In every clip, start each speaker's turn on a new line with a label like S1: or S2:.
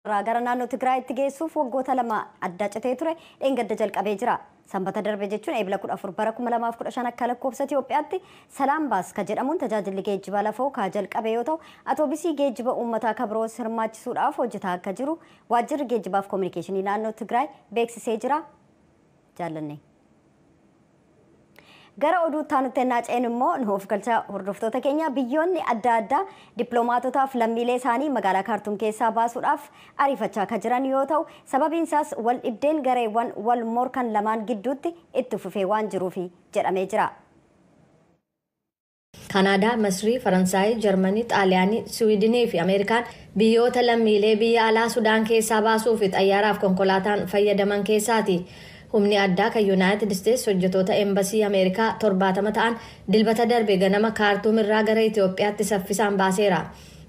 S1: Gara naannoo Tigraayitti geessuuf waggoota lama adda citee ture dheengadda jalqabee jira. Sanbata darbe jechuun eebila 14 bara 2015 akka lakkoofsa Itoophiyaatti Salaam Baas ka jedhamuun tajaajilli geejjiba lafoo ka jalqabe yoo ta'u, atoobisii geejjiba uummataa ka biroos hirmaachisuudhaaf hojjetaa akka jiru waajjirri geejjibaaf koominikeeshinii naannoo Tigraay beeksisee jira. Jaallanne. Gara oduu taanutti naaceen immoo nuuf galcha hordoftoota keenya biyyoonni adda addaa dippiloomaatotaaf lammiilee isaanii magaalaa Kaartuum keessaa baasuudhaaf ariifachaa akka jiran yoo ta'u, sababiin isaas wal dhibdeen gareewwan wal morkan lamaan gidduutti itti fufee waan jiruuf jedhamee jira.
S2: Kanaadaa, Masrii, Faransaay, Jarmanii, Xaaliyaanii, Swiidinii fi Ameerikaan biyyoota lammiilee biyya alaa Sudaan keessaa baasuuf xayyaaraaf konkolaataan fayyadaman keessaati. Humni addaa kan United States hojjetoota Embassy Ameerikaa 70 ta'an dilbata darbe ganama Kaartuum irraa gara Itoophiyaatti saffisaan baaseera.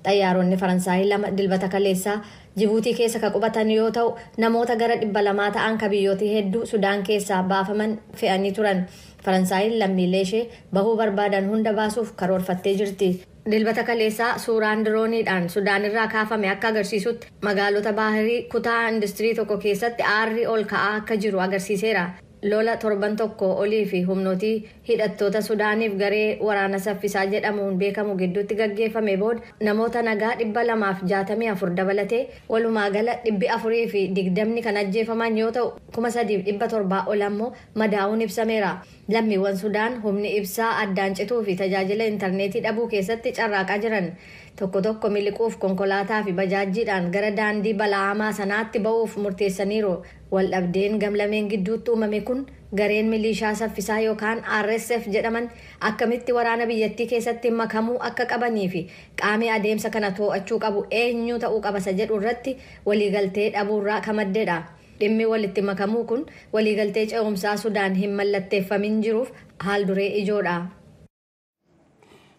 S2: Xayyaaronni Faransaay 2 dilbata kaleessaa Jibuutii keessa ka qubatan yoo ta'u, namoota gara 200 ta'an ka biyyoota hedduu Sudaan keessaa baafaman fe'anii turan. Faransaay lammiilee ishee bahuu barbaadan hunda baasuuf karoorfattee jirti. Dilbata kaleessaa suuraan dirooniidhaan Sudaan irraa kaafame akka agarsiisutti magaalota baahirii kutaa industirii tokko keessatti aarri ol ka'aa akka jiru agarsiiseera. Lola torban tokko olii fi humnootii hidhattoota Sudaaniif garee waraana saffisaa jedhamuun beekamu gidduutti gaggeeffame booda namoota nagaa 264 dabalatee walumaa gala 420 kan ajjeefaman yoo ta'u 3700 ol ammoo madaa'uun ibsameera. Lammiiwwan Sudaan humni ibsaa addaan cituu fi tajaajila intarneetii dhabuu keessatti carraaqaa jiran. Tokko miliquuf konkolaataa fi bajaajjiidhaan gara daandii bala'amaa sanaatti ba'uuf murteessaniiru. Waldhabdeen gamlameen gidduutti uumame kun gareen milishaa saffisaa yookaan RSF jedhaman akkamitti waraana biyyattii keessatti makamuu akka qabanii fi qaamni adeemsa kana to'achuu qabu eenyu ta'uu qabasa jedhu irratti waliigaltee dhabuurraa ka maddeedha. Dhimmi walitti makamuu kun waliigaltee ce'umsaa Sudaan hin mallatteeffamin jiruuf haal duree ijoodha.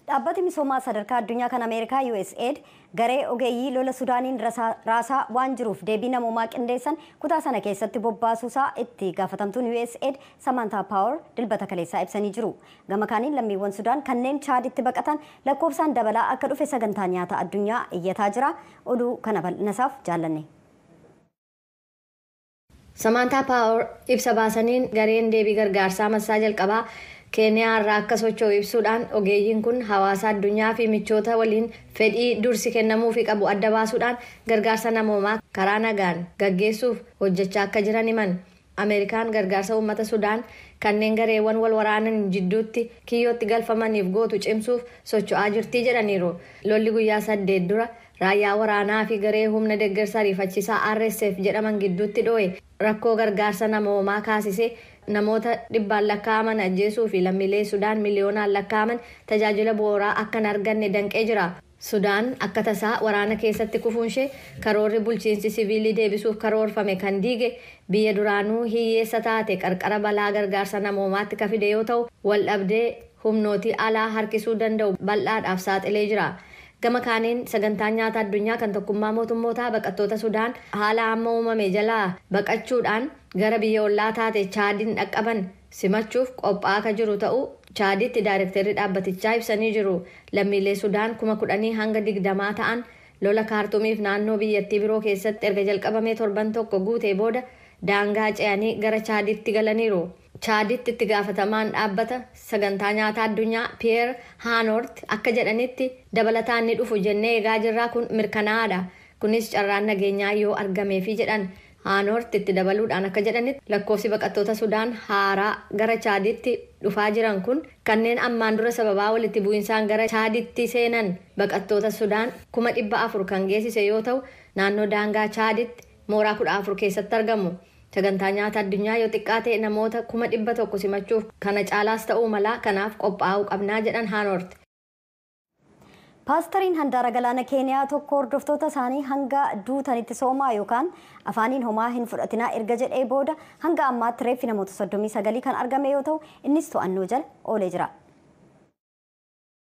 S1: Dhaabbati misoomaa sadarkaa addunyaa kan Ameerikaa USAID garee ogeeyyii lola Sudaaniin raasaa waan jiruuf deebii namoomaa qindeessan kutaa sana keessatti bobbaasuusaa itti gaafatamtuun USAID Samantha Power dilbata kaleessaa ibsanii jiru. Gama kaaniin lammiiwwan Sudaan kanneen Chaaditti baqatan lakkoofsaan dabalaa akka dhufe sagantaa nyaata addunyaa iyyataa jira. Oduu kana bal'inasaaf jaallanne.
S2: Samantha Power ibsa baasaniin gareen deebii gargaarsaa massaa jalqabaa Keeniyaa irraa akka socho'u ibsuudhaan ogeeyyiin kun hawaasa addunyaa fi michoota waliin fedhii dursi kennamuufii qabu adda baasuudhaan gargaarsa namoomaa karaa nagaan gaggeessuuf hojjechaa akka jiran himan. Ameerikaan gargaarsa uummata Sudaan kanneen gareewwan wal waraanan jidduutti kiyyootti galfamaniif gootu cimsuuf socho'aa jirtii jedhaniiru. Lolli guyyaa 8 dura raayyaa waraanaa fi garee humna deeggarsa ariifachiisaa RSF jedhaman gidduutti dho'e rakkoo gargaarsa namoomaa kaasisee namoota 100 lakkaa'aman ajjeesuu fi lammiilee Sudaan miliyoonaan lakkaa'aman tajaajila bu'uuraa akka hin arganne danqee jira. Sudaan akka tasaa waraana keessatti kufuunshee karoorri bulchiinsi siviilii deebisuuf karoorfame kan diige biyya duraanuu hiyyeessa taate qarqara balaa gargaarsa namoomaatti ka fide yoo ta'u, waldhabdee humnootii alaa harkisuu danda'u bal'aadhaaf saaxilee jira. Gama kaaniin sagantaan nyaata addunyaa kan tokkummaa mootummootaa baqattoota Sudaan haala amma uumame jalaa baqachuudhaan gara biyya ollaa taate Chaadiin dhaqqaban simachuuf qophaa'aa akka jiru ta'uu Chaaditti daayirektarri dhaabbatichaa ibsanii jiru. Lammiilee Sudaan 10,000 hanga 20 ta'an lola Kaartuumiif naannoo biyyattii biroo keessatti erga jalqabamee torban tokko guutee booda daangaa ce'anii gara Chaaditti galaniiru. Chaaditti itti gaafatamaan dhaabbata sagantaa nyaata addunyaa Pierre Hanort akka jedhanitti dabalataan ni dhufu jennee eegaa jirraa kun mirkanaa'aadha. Kunis carraan nageenyaa yoo argameefi jedhan. Hanort itti dabaluudhaan akka jedhanitti lakkoofsi baqattoota Sudaan haaraa gara Chaaditti dhufaa jiran kun kanneen ammaan dura sababaa walitti bu'insaan gara Chaaditti seenan baqattoota Sudaan 400,000 kan geessise yoo ta'u, naannoo daangaa Chaaditti mooraa 14 keessatti argamu. Sagantaa nyaata addunyaa yoo xiqqaate namoota 100,000 simachuuf kana caalaas ta'uu mala kanaaf qophaa'uu qabnaa jedhan Hanort.
S1: Paastariin handaara galaana Keeniyaa tokko hordoftoota isaanii hanga duutanitti soomaa yookaan afaaniin homaa hin fudhatinaa erga jedhee booda hanga ammaatti reeffi namoota 39 kan argame yoo ta'u, innis to'annoo jala oolee jira.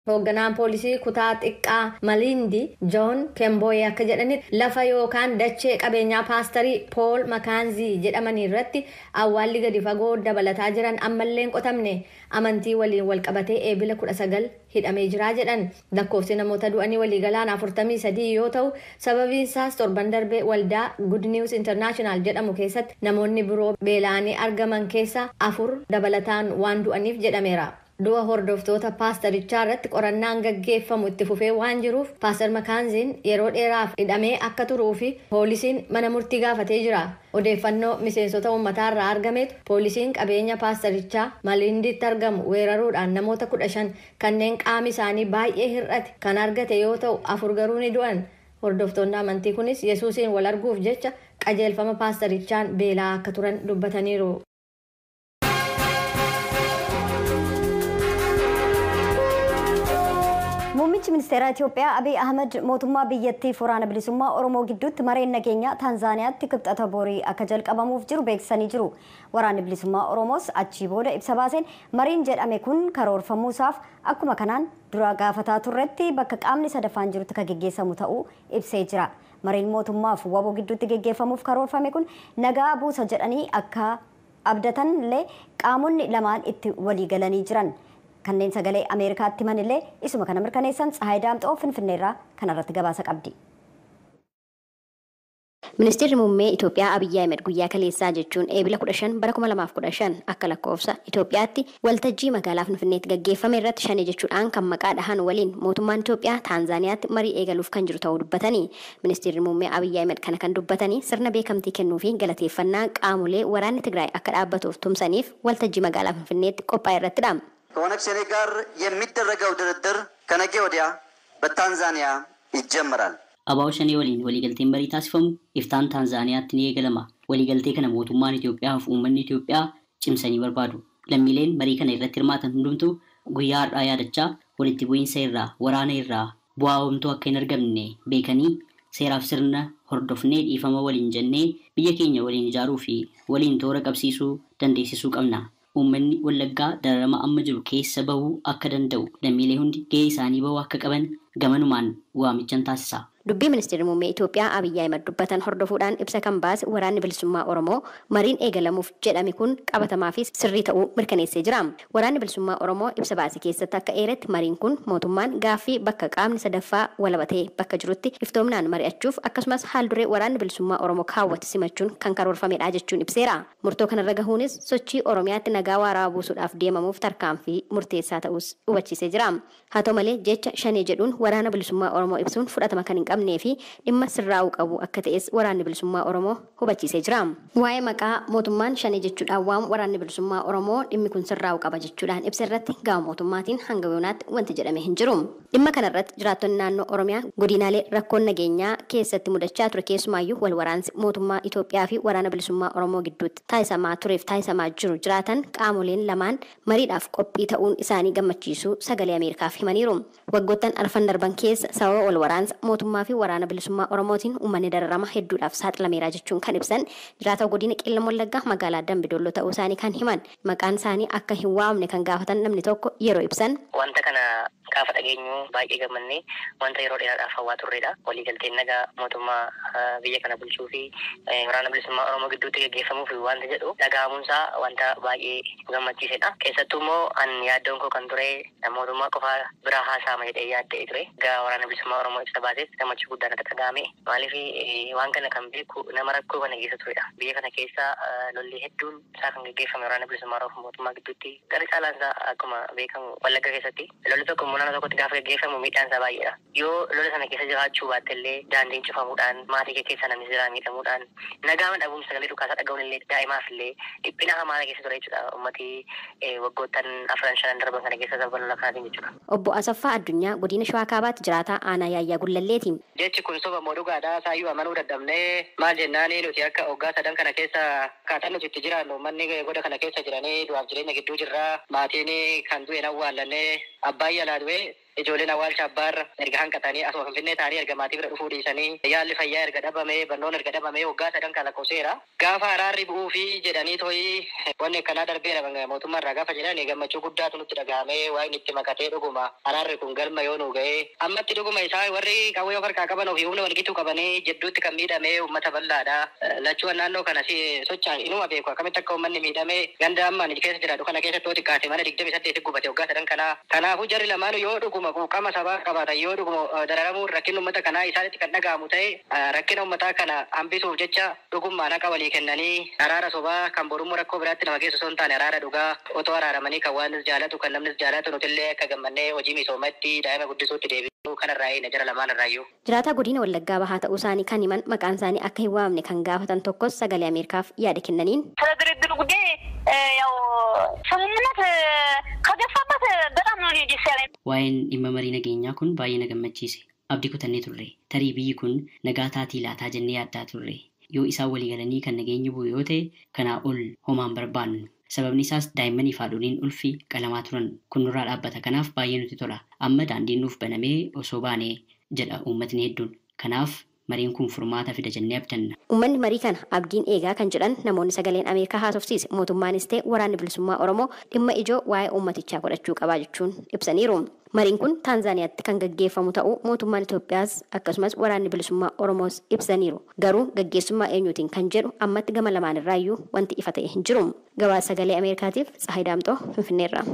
S2: Hoogganaan poolisii kutaa xiqqaa Malindi John Kemboy akka jedhanitti lafa yookaan dachee qabeenyaa paastarii Paul Makaanzii jedhaman irratti awwaalli gadi fagoo dabalataa jiran ammallee hin qotamne amantii waliin wal qabatee eebila 19 hidhamee jira jedhan. Lakkoofsi namoota du'anii waliigalaan 43 yoo ta'u sababiin isaas torban darbee waldaa Good News International jedhamu keessatti namoonni biroo beela'anii argaman keessa 4 dabalataan waan du'aniif jedhameera. Du'a hordoftoota paastarichaa irratti qorannaan gaggeeffamu itti fufee waan jiruuf paastar Makaanziin yeroo dheeraaf hidhamee akka turuu fi poolisiin mana murtii gaafatee jira. Odeeffannoo miseensota uummataa irraa argametu poolisiin qabeenya paastarichaa Malindiitti argamu weeraruudhaan namoota 15 kanneen qaami isaanii baay'ee hir'ate kan argate yoo ta'u 4 garuu ni du'an. Hordoftoonni amantii kunis Yesuusiin wal arguuf jecha qajeelfama paastarichaan beelaa akka turan dubbataniiru.
S1: Muummichi ministeera Itoophiyaa Abiy Ahmed mootummaa biyyattiif waraana bilisummaa Oromoo gidduutti mareen nageenyaa Taanzaaniyaatti qibxata borii akka jalqabamuuf jiru beeksisanii jiru. Waraanni bilisummaa Oromoos achii booda ibsa baaseen mariin jedhame kun karoorfamuusaaf akkuma kanaan dura gaafataa turretti bakka qaamni sadaffaan jirutti kan geggeessamu ta'uu ibsee jira. Mariin mootummaaf waboo gidduutti geggeeffamuuf karoorfame kun nagaa buusa jedhanii akka abdatan illee qaamonni lamaan itti walii galanii jiran. kanneen sagalee Ameerikaatti himanillee isuma kana mirkaneessan Tsahaay Daamxoo Finfinneerraa kanarratti gabaasa qabdi. Ministeerri muummee Itoophiyaa Abiy Ahmed guyyaa kaleessaa jechuun eebila 15 bara 2015 akka lakkoofsa Itoophiyaatti waltajjii magaalaa Finfinneetti gaggeeffame irratti shanee jechuudhaan kan maqaa dhahan waliin mootummaan Itoophiyaa Taanzaaniyaatti marii eegaluuf kan jiru ta'uu dubbatanii ministeerri muummee Abiy Ahmed kana kan dubbatanii sirna beekamtii kennuu fi galateeffannaa qaamolee waraanni Tigraay akka dhaabbatuuf tumsaniif waltajjii magaalaa Finfinneetti qophaa'e irrattidha.
S3: ከኦነግ ሸኔ ጋር የሚደረገው ድርድር ከነገ ወዲያ በታንዛኒያ ይጀምራል።
S4: አባው ሸኔ ወሊን ወሊገልቴን መሪ ታስፈሙ ኢፍታን ታንዛኒያatti ni eegalama. Waligaltee kana mootummaan Itoophiyaa fi uummanni Itoophiyaa cimsanii barbaadu. Lammiileen marii kana irratti hirmaatan hundumtuu guyyaa har'aa yaadachaa walitti bu'iinsa irraa waraana irraa bu'aa homtuu akka hin argamne beekanii seeraaf sirna hordofnee dhiifama waliin jennee biyya keenya waliin ijaaruu fi waliin toora qabsiisuu dandeessisuu qabna. Uummanni Wallaggaa dararama amma jiru keessa bahuu akka danda'u lammiilee hundi gahee isaanii bahuu akka qaban gamanumaan waamichan taasisa.
S1: Dubbii ministeerri muummee Itoophiyaa Abiy Ahmed dubbatan hordofuudhaan ibsa kan baase waraanni bilisummaa Oromoo mariin eegalamuuf jedhame kun qabatamaa fi sirrii ta'uu mirkaneessee jira. Waraanni bilisummaa Oromoo ibsa baase keessatti akka eeretti mariin kun mootummaan gaaffii bakka qaamni sadaffaa walabatee bakka jirutti iftoominaan mari'achuuf akkasumas haalduree waraanni bilisummaa Oromoo kaawwate simachuun kan karoorfamedha jechuun ibseera. Murtoo kanarra gahuunis sochii Oromiyaatti nagaa waaraa buusuudhaaf deemamuuf tarkaanfii murteessaa ta'us hubachiisee jira. Haa ta'u malee jecha shanee jedhuun waraana bilisummaa Oromoo ibsuun fudhatama kan hin qabnee fi dhimma sirraa'uu qabu akka ta'es waraanni bilisummaa Oromoo hubachiisee jira. Waa'ee maqaa mootummaan shanee jechuudhaan waamu waraanni bilisummaa Oromoo dhimmi kun sirraa'uu qaba jechuudhaan ibsa irratti gama mootummaatiin hanga yoonaatti wanti jedhame hin jiru. Dhimma kanarratti jiraattonni naannoo Oromiyaa godinaalee rakkoon nageenyaa keessatti mudachaa ture keessumaayyuu wal waraansi mootummaa Itoophiyaa fi waraana bilisummaa Oromoo gidduutti taasisamaa tureef taasisamaa jiru jiraatan qaamoleen lamaan mariidhaaf qophii ta'uun isaanii gammachiisuu sagalee Ameerikaaf himaniiru. Waggoottan arfan darban keessa sababa wal waraansa mootummaa fi waraana bilisummaa Oromootiin uummanni dararama hedduudhaaf saaxilameera jechuun kan ibsan jiraata godina Qeellam Wallaggaa magaalaa Dambidolloo ta'uu isaanii kan himan maqaan isaanii akka hin waamne kan gaafatan namni tokko yeroo ibsan
S5: wanta kana gaafa dhageenyu baay'ee gammannee wanta yeroo dheeraadhaaf hawwaa turredha. Waliigalteen nagaa mootummaa biyya kana bulchuu fi waraana bilisummaa Oromoo gidduutti gaggeeffamuuf wanta jedhu dhaga'amuunsaa wanta baay'ee gammachiisedha. Keessattuu immoo an yaaddoon koo kan ture mootummaa qofaa biraa haasa'ama jedhee yaaddee ture. Gaa waraana bilisummaa Oromoo ibsa baases gammachuu guddaan akka dhaga'ame. Maaliif waan kana kan beeku nama rakkoo kana keessa turedha. Biyya kana keessa lolli hedduun isaa kan gaggeeffame waraana bilisummaa Oromoo mootummaa gidduutti gara caalaansaa akkuma beekamu Wallagga keessatti lolli tokko naannoo tokkotti gaafa gaggeeffamu miidhaan isaa baay'eedha. Yoo lola sana keessa jiraachuu baatte illee daandiin cufamuudhaan maatii keessa namni jiraa miidhamuudhaan nagaama dhabuun sagalee dhukaasaa dhaga'uun illee daa'imaaf illee dhiphina hamaa keessa ture jechuudha. Uummatii waggoottan 4-5 darban kana keessa sababa lola kanaatiin jechuudha.
S1: Obbo Asaffaa Addunyaa godina Shawaa Kaabaatti jiraataa aanaa Yaayyaa Gullalleeti.
S5: Jechi kun soba moo dhugaadha saayyuu amanuu dadhabnee maal jennaani nuti akka waggaa sadan kana keessa akkaataan nuti itti jiraannu uummanni goda kana keessa jiranii du'aaf jireenya gidduu jirra maatiin kan du'e awwaallannee abbaan yaalaa du'e ijoolleen awwaalcha abbaarra erga hanqatanii asuma finfinnee ta'anii erga maatii bira dhufuu dhiisanii yaalli fayyaa erga dhabamee barnoon erga dhabamee waggaa sadan kan lakkoofseera. Gaafa araarri bu'uu fi jedhanii tooyi wanni akkanaa darbeera mootummaa irraa gaafa jedhan gammachuu guddaatu nutti dhaga'amee waan itti makatee dhuguma araarri kun galma yoo nu ga'ee ammatti dhuguma isaa warri qawwee of harkaa qaban ofii humna walgituu qabanii jidduutti kan miidhamee uummata bal'aadha. Lachuun naannoo kana socho'an inuma beeku akkamitti akka uummanni miidhamee ganda ammaan keessa jiraatu kana keessatti yoo xiqqaate mana 28 gubate waggaa sadan kanaa. Kanaafuu jarri lamaanuu yoo dhuguma quuqama sabaa qabaatan yoo dhuguma dararamuun rakkina uummata kanaa isaanitti kan dhaga'amu ta'e rakkina uummataa kana hambisuuf jecha dhugummaan haqa walii kennanii araara sobaa kan borummoo rakkoo biraatti nama geessu osoo hin taane araara dhugaa otoo araaramanii kan waanis jaalatu kan namnis jaalatu nutillee akka gammannee hojii misoomatti daa'ima guddisuutti deebi'u kanarraa jara lamaan irraayyuu.
S1: Jiraataa godina Wallaggaa Bahaa ta'uu isaanii kan himan maqaan isaanii akka hin waamne kan gaafatan tokkos sagalee Ameerikaaf yaada kennaniin.
S6: ድርድር ጉዳይ ያው ስምምነት ከገፋበት በጣም ነው ደስ ያለኝ።
S4: Waa'een dhimma marii nageenyaa kun baay'ee na gammachiise. Abdii kutannee turre. Tarii biyyi kun nagaa taatii laataa jennee yaaddaa turre. Yoo isaan walii galanii kan nageenyi bu'u yoo ta'e kanaa ol homaan barbaannu. Sababni isaas daa'immanii fi haadholiin ulfii qalamaa turan kun nurraa dhaabbata. Kanaaf baay'ee nutti tola. Amma daandiin nuuf banamee osoo baanee jedha uummatni hedduun. Kanaaf mariin kun furmaata fida jennee abdanna.
S1: Uummanni marii kana abdiin eegaa kan jedhan namoonni sagaleen Ameerikaa haasofsiise mootummaanis ta'e waraanni bilisummaa Oromoo dhimma ijoo waa'ee uummatichaa godhachuu qabaa jechuun ibsaniiru. Mariin kun Taanzaaniyaatti kan gaggeeffamu ta'uu mootummaan Itoophiyaas akkasumas waraanni bilisummaa Oromoos ibsaniiru. Garuu gaggeessummaa eenyuutiin kan jedhu ammatti gama lamaan irraayyuu wanti ifa ta'e hin jiru. Gabaasa sagalee Ameerikaatiif Tsahaay Daamxoo Finfinneerraa.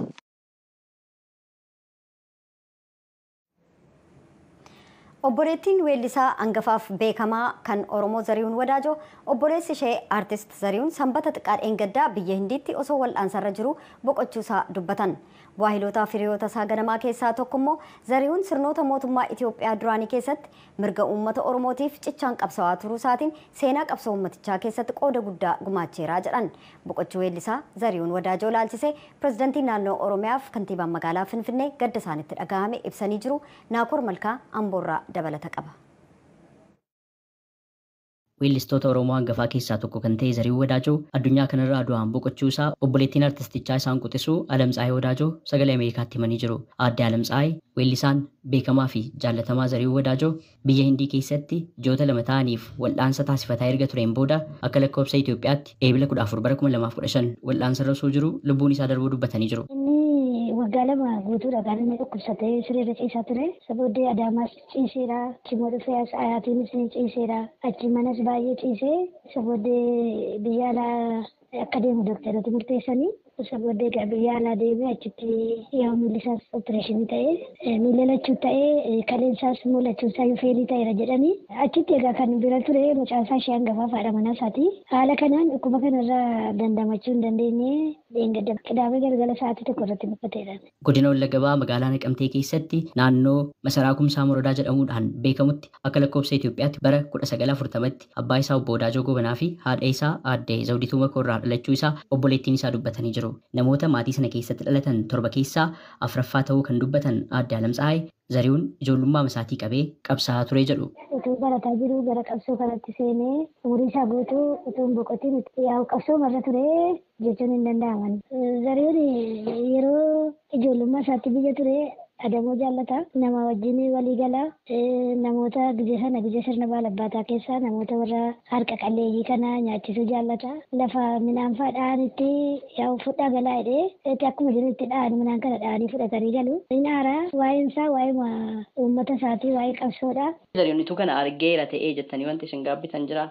S1: Obboleettiin weellisaa hangafaaf beekamaa kan Oromoo Zarihuun Wadaajoo obboleessi ishee aartist Zarihuun sanbata xiqqaadheen gaddaa biyya Hindiitti osoo wal'aansarra jiru boqochuusaa dubbatan. Waahilootaa fi hiriyoota isaa ganamaa keessaa tokko immoo Zarihuun sirnoota mootummaa Itoophiyaa duraanii keessatti mirga uummata Oromootiif cichaan qabsawaa turuu isaatiin seenaa qabsoo uummatichaa keessatti qooda guddaa gumaacheeraa jedhan. Boqochuu weellisaa Zarihuun Wadaajoo laalchisee pirezidantii naannoo Oromiyaaf kantiibaan magaalaa Finfinnee gadda isaanitti dhagahame ibsanii jiru. Naakoor Malkaa Amboorraa dabalata qaba.
S4: Weellistoota Oromoo hangafaa keessaa tokko kan ta'e Zarihuun Wadaajoo addunyaa kanarraa du'aan boqochuu isaa obboleettiin artistichaa isaan quxisuu Alamtsaayee Wadaajoo sagalee Ameerikaatti himanii jiru. Aadde Alamtsaayee weellisaan beekamaa fi jaallatamaa Zarihuun Wadaajoo biyya Hindii keessatti ji'oota 2 ta'aniif wal'aansa taasifataa erga tureen booda akka lakkoofsa Itoophiyaatti eebila 14 bara 2015 wal'aansarra osoo jiru lubbuun isaa darbuu dubbatanii jiru.
S7: Waggaa lama guutuudha kan inni dhukkubsatee sireerra ciisaa ture. Sabooddee Adaamaas ciiseera. Kimoo dhufee Ayaatiinis ciiseera. Achi manas baay'ee ciisee sabooddee biyya alaa akka deemu dooktaroota murteessanii. Sabooddee biyya alaa deemee achitti yaa miilli isaas opereeshinii ta'ee miila lachuu ta'ee kaleen isaas mul'achuun isaa feelii ta'eera jedhanii achitti egaa kan bira ture mucaan isaa ishee hangafaa haadha manaa isaati. Haala kanaan dhukkuba kanarraa dandamachuu hin dandeenye dheengadda qidaamee galgala sa'aatii tokko irratti boqoteedha.
S4: Godina Wallagga Bahaa magaalaa Naqamtee keessatti naannoo masaraa Kumsaa Morodaa jedhamuudhaan beekamutti akka lakkoofsa Itoophiyaatti bara 1940tti abbaa isaa obbo Wadaajoo Gobanaa fi haadha isaa aadde Zawdituu Makoorraa dhalachuu isaa obboleettiin isaa dubbatanii jiru. Namoota maatii sana keessatti dhalatan 7 keessaa 4ffaa ta'uu kan dubbatan Aadde Alamtsaayee Zarihuun ijoollummaa isaatii qabee qabsaa'aa ture jedhu.
S7: Utuu barataa jiru gara qabsoo kanatti seenee umurii isaa guutuu utuu hin boqotiin yaa'u qabsoo marra ture jechuun hin danda'aman. Zarihuun yeroo ijoollummaa isaatti biyya ture adamoo jaallata nama wajjin walii gala namoota gizee sirna baalabbaataa keessaa namoota warra harka qalleeyyii kana nyaachisuu jaallata lafa midhaan fa'aa dha'anitti yaa'u fudhaa galaa jedhee akkuma jiru itti dha'an midhaan kana dha'anii fudhatanii galu inni haaraa waa'een isaa waa'ee uummata isaatii waa'ee qabsoodha.
S4: Zarihuunitu kana argeera ta'ee jettanii wanti isin gaabbitan jira.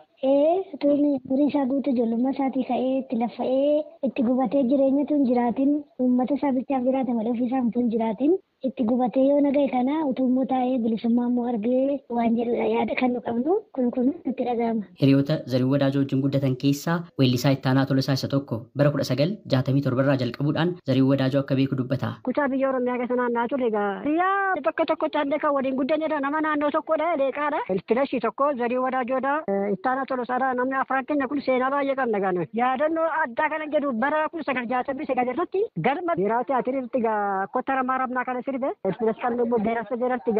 S7: Tuuni umurii isaa guutuu ijoollummaa isaatii ka'ee itti laffa'ee itti gubatee jireenya tun jiraatin uummata isaa bichaaf jiraata malee ofii isaa tun jiraatin itti gubatee yoo naga'e kana utummoo taa'ee bilisummaa immoo argee waan jedhudha yaada kan nu qabnu kun nutti dhaga'ama.
S4: Hiriyoota Zarihuun Wadaajoo wajjin guddatan keessaa weellisaa Ittaanaa Tolosaa isa tokko bara 1967 irraa jalqabuudhaan Zarihuun Wadaajoo akka beeku dubbata.
S8: Kutaa biyya Oromiyaa keessa naanna'aa ture egaa biyya tokko caallee kan waliin guddanedha nama naannoo tokkodha leeqaadha. Filashii tokko Zarihuun Wadaajoodha Ittaanaa Tolosaadha namni afran keenya kun seenaa baay'ee qabna gaana. Yaadannoo addaa kana jedhu bara 1969 irratti galma biiraa tiyaatiriitti kottara maarabnaa kana sirbe ilfinas kan deeras federaalti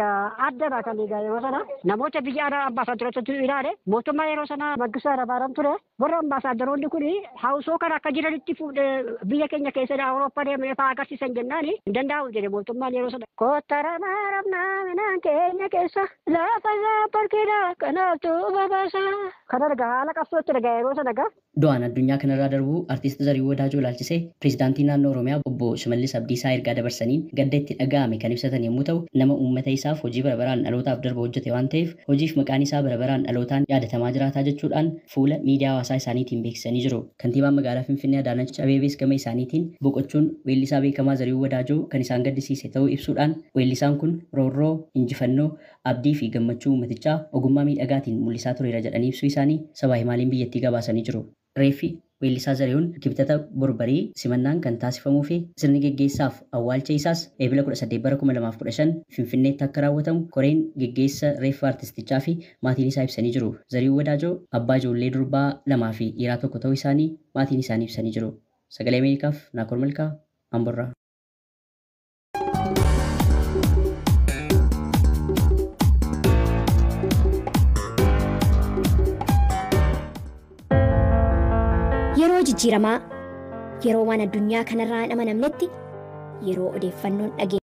S8: adda kan yeroo sana namoota biyya alaa ambaasaaddarootatu ilaale mootummaa yeroo sana Mangistuu Hayilamaariyaam ture warra ambaasaaddaroonni kun hausoo kan akka jiranitti fuudhee biyya keenya keessaa Awurooppaa deemee fa'aa agarsiisan jennaan hin danda'u jedhe mootummaan yeroo sana. Kottara maaramnaa minaan keenya keessa lafa parkina kanaaftu babaasa. Kana dhagaa haala qabsootti dhagaa yeroo sana gaa.
S4: Du'aan addunyaa kanarraa darbuu artiist Zarihuun Wadaajoo ilaalchisee pireezidaantii naannoo Oromiyaa obbo Shimallis Abdiisaa ergaa dabarsaniin gadda itti dhaga'ame kan ibsatan yommuu ta'u nama uummata isaaf hojii barabaraan dhalootaaf darba hojjete waan ta'eef hojiif maqaan isaa barabaraan dhalootaan yaadatamaa jiraataa jechuudhaan fuula miidiyaa hawaasaa isaaniitiin beeksisanii jiru. Kantiibaan magaalaa Finfinnee Adaanach Abeebees gama isaaniitiin boqochuun weellisaa beekamaa Zarihuun Wadaajoo kan isaan gaddisiise ta'uu ibsuudhaan weellisaan kun roorroo, injifannoo, abdii fi gammachuu uummatichaa ogummaa miidhagaatiin mul'isaa tureera jedhanii ibsuu isaanii sabaa himaaliin biyyattii gabaasanii jiru. Reeffi weellisaa Zarihuun kibxata borbarii simannaan kan taasifamuu fi sirni geggeessaaf awwaalcha isaas eebila 18/2015 Finfinneetti akka raawwatamu koreen geggeessa reeffa artistichaa fi maatiin isaa ibsanii jiru. Zarihuun Wadaajoo abbaa ijoollee durbaa 2 fi dhiiraa 1 ta'uu isaanii maatiin isaanii ibsanii jiru. Sagalee Ameerikaaf Naakoor Malkaa Amborraa.
S9: Yeroo jijjiiramaa yeroo waan addunyaa kanarraa hin amanamnetti yeroo odeeffannoon dhageenya